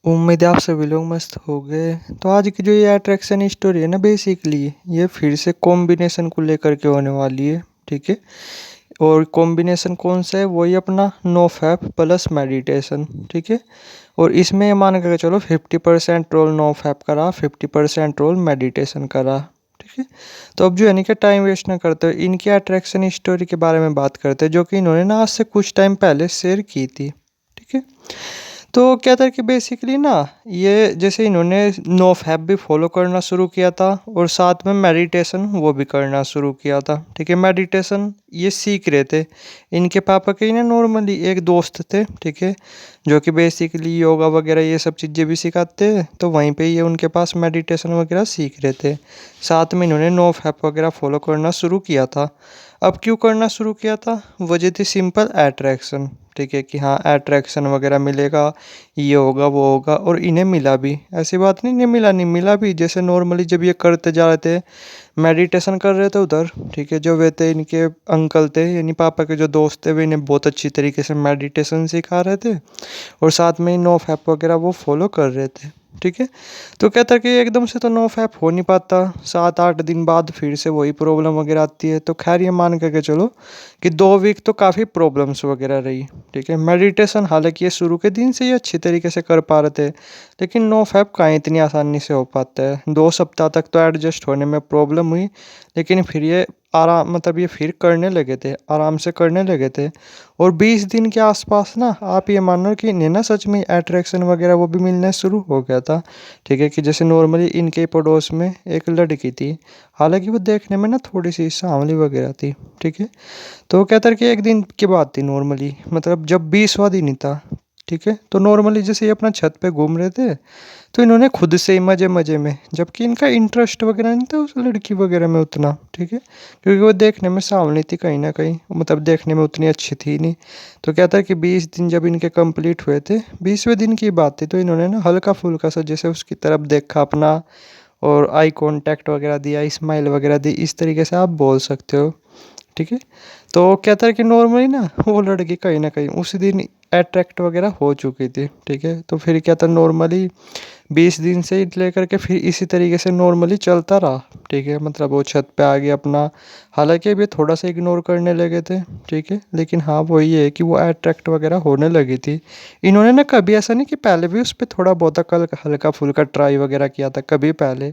उम्मीद है आप सभी लोग मस्त हो गए। तो आज की जो ये अट्रैक्शन स्टोरी है ना, बेसिकली ये फिर से कॉम्बिनेशन को लेकर के होने वाली है। ठीक है। और कॉम्बिनेशन कौन सा है? वही अपना नो फैप प्लस मेडिटेशन। ठीक है। और इसमें ये मान के चलो 50% रोल नो फैप करा, 50% रोल मेडिटेशन करा। ठीक है। तो अब जो है कि टाइम वेस्ट ना करते हुए इनकी अट्रैक्शन स्टोरी के बारे में बात करते हैं, जो कि इन्होंने ना आज से कुछ टाइम पहले शेयर की थी। ठीक है। तो क्या था कि बेसिकली ना, ये जैसे इन्होंने नो फैप भी फॉलो करना शुरू किया था और साथ में मेडिटेशन वो भी करना शुरू किया था। ठीक है। मेडिटेशन ये सीख रहे थे। इनके पापा के ही ना नॉर्मली एक दोस्त थे। ठीक है। जो कि बेसिकली योगा वगैरह ये सब चीज़ें भी सिखाते हैं, तो वहीं पे ये उनके पास मेडिटेशन वगैरह सीख रहे थे। साथ में इन्होंने नो फैप वगैरह फॉलो करना शुरू किया था। अब क्यों करना शुरू किया था? वजह थी सिंपल अट्रैक्शन। ठीक है कि हाँ, अट्रैक्शन वगैरह मिलेगा, ये होगा वो होगा, और इन्हें मिला भी। ऐसी बात नहीं, नहीं मिला, नहीं मिला भी। जैसे नॉर्मली जब ये करते जा रहे थे, मेडिटेशन कर रहे थे उधर। ठीक है। जो वे थे इनके अंकल थे, यानी पापा के जो दोस्त थे, वे इन्हें बहुत अच्छी तरीके से मेडिटेशन सिखा रहे थे और साथ में ही नो फैप वगैरह वो फॉलो कर रहे थे। ठीक है। तो कहता कि एकदम से तो नो फैप हो नहीं पाता, 7-8 दिन बाद फिर से वही प्रॉब्लम वगैरह आती है। तो खैर ये मान करके चलो कि 2 वीक तो काफ़ी प्रॉब्लम्स वगैरह रही। ठीक है। मेडिटेशन हालांकि ये शुरू के दिन से ही अच्छी तरीके से कर पा रहे थे, लेकिन नो फैप कहाँ इतनी आसानी से हो पाता है। 2 सप्ताह तक तो एडजस्ट होने में प्रॉब्लम हुई, लेकिन फिर ये आराम, मतलब ये फिर करने लगे थे, आराम से करने लगे थे। और 20 दिन के आसपास ना, आप ये मानो कि इन्हें ना सच में अट्रैक्शन वगैरह वो भी मिलना शुरू हो गया था। ठीक है। कि जैसे नॉर्मली इनके पड़ोस में एक लड़की थी, हालांकि वो देखने में ना थोड़ी सी सांवली वगैरह थी। ठीक है। तो कहता है कि एक दिन की बात थी नॉर्मली, मतलब जब 20वां दिन ही था। ठीक है। तो नॉर्मली जैसे ये अपना छत पे घूम रहे थे, तो इन्होंने खुद से ही मज़े मज़े में, जबकि इनका इंटरेस्ट वगैरह नहीं था उस लड़की वगैरह में उतना। ठीक है। क्योंकि वो देखने में सांवली थी कहीं ना कहीं, मतलब देखने में उतनी अच्छी थी नहीं। तो कहता है कि 20 दिन जब इनके कंप्लीट हुए थे, 20वें दिन की बात थी, तो इन्होंने ना हल्का फुल्का सा जैसे उसकी तरफ देखा अपना, और आई कांटेक्ट वगैरह दिया, स्माइल वगैरह दी, इस तरीके से आप बोल सकते हो। ठीक है। तो कहता है कि नॉर्मली ना वो लड़की कहीं ना कहीं उसी दिन अट्रैक्ट वगैरह हो चुकी थी। ठीक है। तो फिर क्या था, नॉर्मली 20 दिन से ही लेकर के फिर इसी तरीके से नॉर्मली चलता रहा। ठीक है। मतलब वो छत पे आ गया अपना, हालांकि अभी थोड़ा सा इग्नोर करने लगे थे। ठीक है। लेकिन हाँ वही है कि वो अट्रैक्ट वगैरह होने लगी थी। इन्होंने ना कभी ऐसा नहीं कि पहले भी उस पर थोड़ा बहुत हल्का फुल्का ट्राई वगैरह किया था कभी पहले,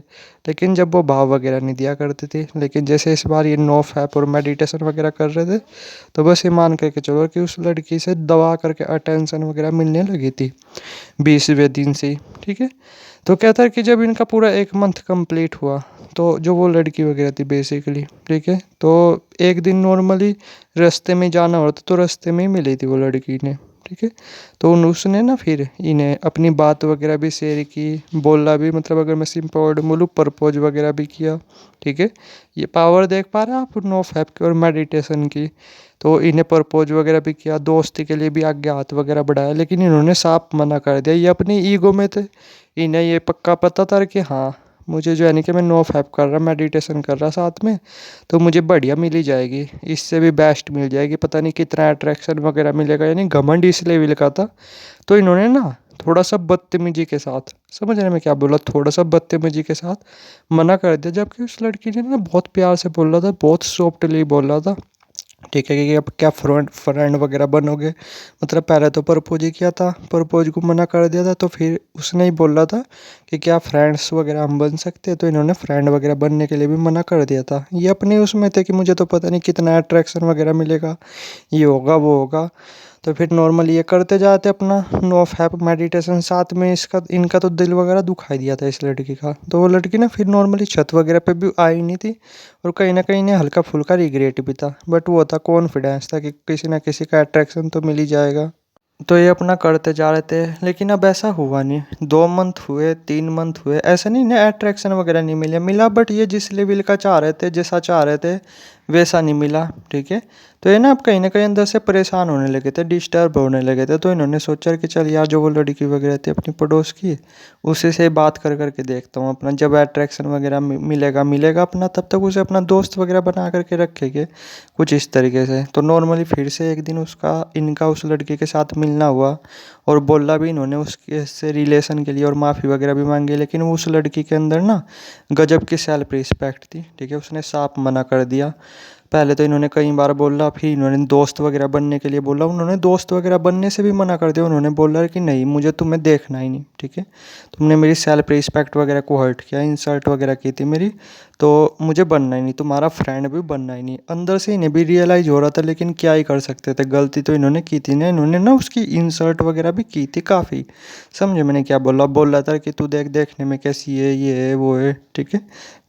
लेकिन जब वो भाव वगैरह नहीं दिया करती थी। लेकिन जैसे इस बार ये नो फैप और मेडिटेशन वगैरह कर रहे थे, तो बस ये मान करके चलो कि उस लड़की से दबा करके अटेंशन वगैरह मिलने लगी थी 20वें दिन से ही। ठीक है। तो कहता है कि जब इनका पूरा 1 मंथ कंप्लीट हुआ, तो जो वो लड़की वगैरह थी बेसिकली, ठीक है, तो एक दिन नॉर्मली रास्ते में जाना होता तो रास्ते में ही मिली थी वो लड़की ने। ठीक है। तो उसने ना फिर इन्हें अपनी बात वगैरह भी शेयर की, बोला भी, मतलब अगर मैं सिंपल वर्ड बोलूँ, प्रपोज वगैरह भी किया। ठीक है। ये पावर देख पा रहे हैं आप नो फैप की और मेडिटेशन की। तो इन्हें प्रपोज वगैरह भी किया, दोस्ती के लिए भी आगे हाथ वगैरह बढ़ाया, लेकिन इन्होंने साफ मना कर दिया। ये अपनी ईगो में थे, इन्हें ये पक्का पता था कि हाँ, मुझे जो है नहीं कि मैं नो फैप कर रहा, मेडिटेशन कर रहा साथ में, तो मुझे बढ़िया मिल ही जाएगी, इससे भी बेस्ट मिल जाएगी, पता नहीं कितना अट्रैक्शन वगैरह मिलेगा। यानी घमंड इस लेवल का था। तो इन्होंने ना थोड़ा सा बदतमीजी के साथ, समझ रहे मैं क्या बोला, थोड़ा सा बदतमीजी के साथ मना कर दिया। जबकि उस लड़की ने ना बहुत प्यार से बोल रहा था, बहुत सॉफ्टली बोल रहा था। ठीक है। कि अब क्या फ्रेंड फ्रेंड वगैरह बनोगे, मतलब पहले तो प्रपोज ही किया था, प्रपोज को मना कर दिया था, तो फिर उसने ही बोला था कि क्या फ्रेंड्स वगैरह हम बन सकते हैं, तो इन्होंने फ्रेंड वगैरह बनने के लिए भी मना कर दिया था। ये अपने उसमें थे कि मुझे तो पता नहीं कितना अट्रैक्शन वगैरह मिलेगा, ये होगा वो होगा। तो फिर नॉर्मली ये करते जाते अपना नो फैप मेडिटेशन साथ में। इसका इनका तो दिल वगैरह दुखाई दिया था इस लड़की का। तो वो लड़की ना फिर नॉर्मली छत वगैरह पे भी आई नहीं थी, और कहीं ना कहीं इन्हें हल्का फुल्का रिग्रेट भी था, बट वो था कॉन्फिडेंस था कि किसी ना किसी का अट्रैक्शन तो मिल ही जाएगा। तो ये अपना करते जा रहे थे, लेकिन अब ऐसा हुआ नहीं। 2 मंथ हुए, 3 मंथ हुए, ऐसा नहीं ना अट्रैक्शन वगैरह नहीं मिला, बट ये जिस लेवल का चाह रहे थे, जैसा चाह रहे थे, वैसा नहीं मिला, ठीक है। तो ये ना अब कहीं ना कहीं अंदर से परेशान होने लगे थे, डिस्टर्ब होने लगे थे। तो इन्होंने सोचा कि चल यार, जो वो लड़की वगैरह थी अपनी पड़ोस की, उसी से बात कर करके देखता हूँ अपना, जब अट्रैक्शन वगैरह मिलेगा मिलेगा अपना, तब तक उसे अपना दोस्त वगैरह बना करके रखेंगे, कुछ इस तरीके से। तो नॉर्मली फिर से एक दिन उसका इनका उस लड़के के साथ मिलना हुआ, और बोला भी इन्होंने उसके से रिलेशन के लिए, और माफ़ी वगैरह भी मांगी। लेकिन वो उस लड़की के अंदर ना गजब की सेल्फ रिस्पेक्ट थी, ठीक है। उसने साफ मना कर दिया। पहले तो इन्होंने कई बार बोला, फिर इन्होंने दोस्त वगैरह बनने के लिए बोला, उन्होंने दोस्त वगैरह बनने से भी मना कर दिया। उन्होंने बोला कि नहीं, मुझे तुम्हें देखना ही नहीं, ठीक है। तुमने मेरी सेल्फ रिस्पेक्ट वगैरह को हर्ट किया, इंसल्ट वगैरह की थी मेरी, तो मुझे बनना ही नहीं, तुम्हारा फ्रेंड भी बनना ही नहीं। अंदर से इन्हें भी रियलाइज़ हो रहा था, लेकिन क्या ही कर सकते थे, गलती तो इन्होंने की थी ना। इन्होंने ना उसकी इंसल्ट वगैरह भी की थी काफ़ी। समझे मैंने क्या बोला? बोल रहा था कि तू देख, देखने में कैसी है, ये है वो है, ठीक है।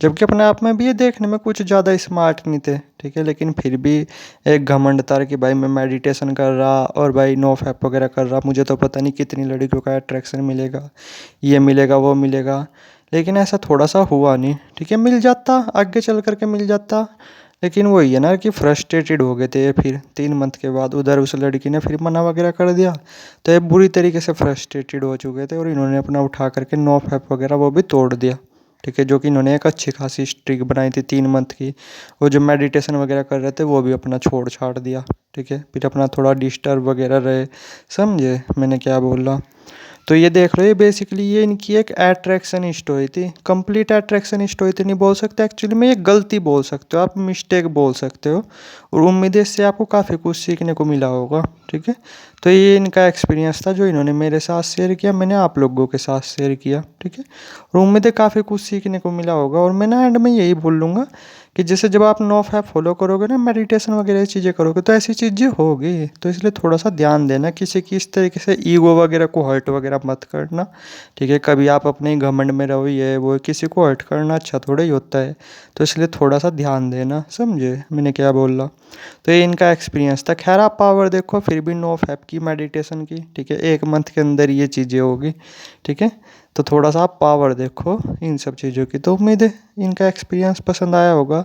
जबकि अपने आप में भी ये देखने में कुछ ज़्यादा स्मार्ट नहीं थे, ठीक है। लेकिन फिर भी एक घमंड था कि भाई मैं मेडिटेशन कर रहा, और भाई नो फैप वगैरह कर रहा, मुझे तो पता नहीं कितनी लड़कियों का अट्रैक्शन मिलेगा, ये मिलेगा वो मिलेगा। लेकिन ऐसा थोड़ा सा हुआ नहीं, ठीक है। मिल जाता, आगे चल करके मिल जाता। लेकिन वही है ना कि फ्रस्ट्रेटेड हो गए थे ये। फिर 3 मंथ के बाद उधर उस लड़की ने फिर मना वगैरह कर दिया, तो ये बुरी तरीके से फ्रस्ट्रेटेड हो चुके थे, और इन्होंने अपना उठा करके नो फैप वगैरह वो भी तोड़ दिया, ठीक है। जो कि इन्होंने एक अच्छी खासी स्ट्रिक बनाई थी 3 मंथ की। वो जो मेडिटेशन वगैरह कर रहे थे वो भी अपना छोड़ छाड़ दिया, ठीक है। फिर अपना थोड़ा डिस्टर्ब वगैरह रहे। समझे मैंने क्या बोला? तो ये देख लो, ये बेसिकली ये इनकी एक अट्रैक्शन स्टोरी थी। कंप्लीट अट्रैक्शन स्टोरी तो नहीं बोल सकते एक्चुअली में, ये गलती बोल सकते हो आप, मिस्टेक बोल सकते हो। और उम्मीद है इससे आपको काफ़ी कुछ सीखने को मिला होगा, ठीक है। तो ये इनका एक्सपीरियंस था जो इन्होंने मेरे साथ शेयर किया, मैंने आप लोगों के साथ शेयर किया, ठीक है। और उम्मीद है काफ़ी कुछ सीखने को मिला होगा। और मैं ना एंड में यही बोल लूँगा कि जैसे जब आप नो फैप फॉलो करोगे ना, मेडिटेशन वगैरह चीज़ें करोगे, तो ऐसी चीज़ें होगी। तो इसलिए थोड़ा सा ध्यान देना, किसी की इस तरीके से ईगो वगैरह को हर्ट वगैरह मत करना, ठीक है। कभी आप अपने ही घमंड में रहो, ये वो, किसी को हर्ट करना अच्छा थोड़ा ही होता है। तो इसलिए थोड़ा सा ध्यान देना, समझे मैंने क्या बोला? तो ये इनका एक्सपीरियंस था। खैर आप पावर देखो फिर भी नो फैप की, मेडिटेशन की, ठीक है। 1 मंथ के अंदर ये चीज़ें होगी, ठीक है। तो थोड़ा सा आप पावर देखो इन सब चीज़ों की। तो उम्मीद है इनका एक्सपीरियंस पसंद आया होगा।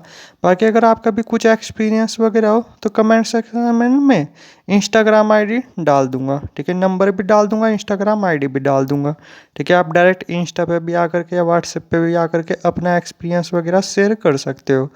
बाकी अगर आपका भी कुछ एक्सपीरियंस वगैरह हो तो कमेंट सेक्शन में इंस्टाग्राम आईडी डाल दूंगा, ठीक है। नंबर भी डाल दूंगा, इंस्टाग्राम आईडी भी डाल दूंगा, ठीक है। आप डायरेक्ट इंस्टा पे भी आकर के या व्हाट्सएप पे भी आकर के अपना एक्सपीरियंस वगैरह शेयर कर सकते हो।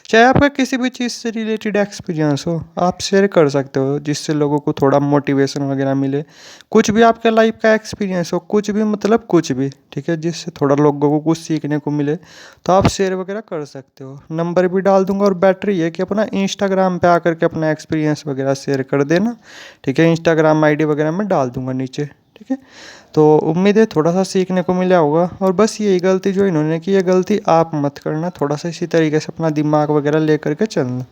चाहे आपका किसी भी चीज़ से रिलेटेड एक्सपीरियंस हो, आप शेयर कर सकते हो, जिससे लोगों को थोड़ा मोटिवेशन वगैरह मिले। कुछ भी आपके लाइफ का एक्सपीरियंस हो, कुछ भी मतलब कुछ भी, ठीक है, जिससे थोड़ा लोगों को कुछ सीखने को मिले, तो आप शेयर वगैरह कर सकते हो। नंबर भी डाल दूंगा, और बेटर ये है कि अपना इंस्टाग्राम पे आकर के अपना एक्सपीरियंस वगैरह शेयर कर देना, ठीक है। इंस्टाग्राम आईडी वगैरह मैं डाल दूंगा नीचे, ठीक है। तो उम्मीद है थोड़ा सा सीखने को मिला होगा। और बस यही गलती जो इन्होंने की, ये गलती आप मत करना, थोड़ा सा इसी तरीके से अपना दिमाग वगैरह ले करके चलना।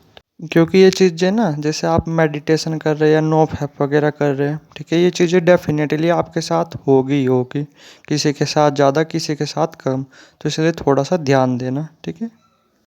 क्योंकि ये चीज़ें ना, जैसे आप मेडिटेशन कर रहे हैं या नो फैप वगैरह कर रहे हैं, ठीक है, ये चीज़ें डेफिनेटली आपके साथ होगी ही होगी, किसी के साथ ज़्यादा किसी के साथ कम। तो इसलिए थोड़ा सा ध्यान देना, ठीक है।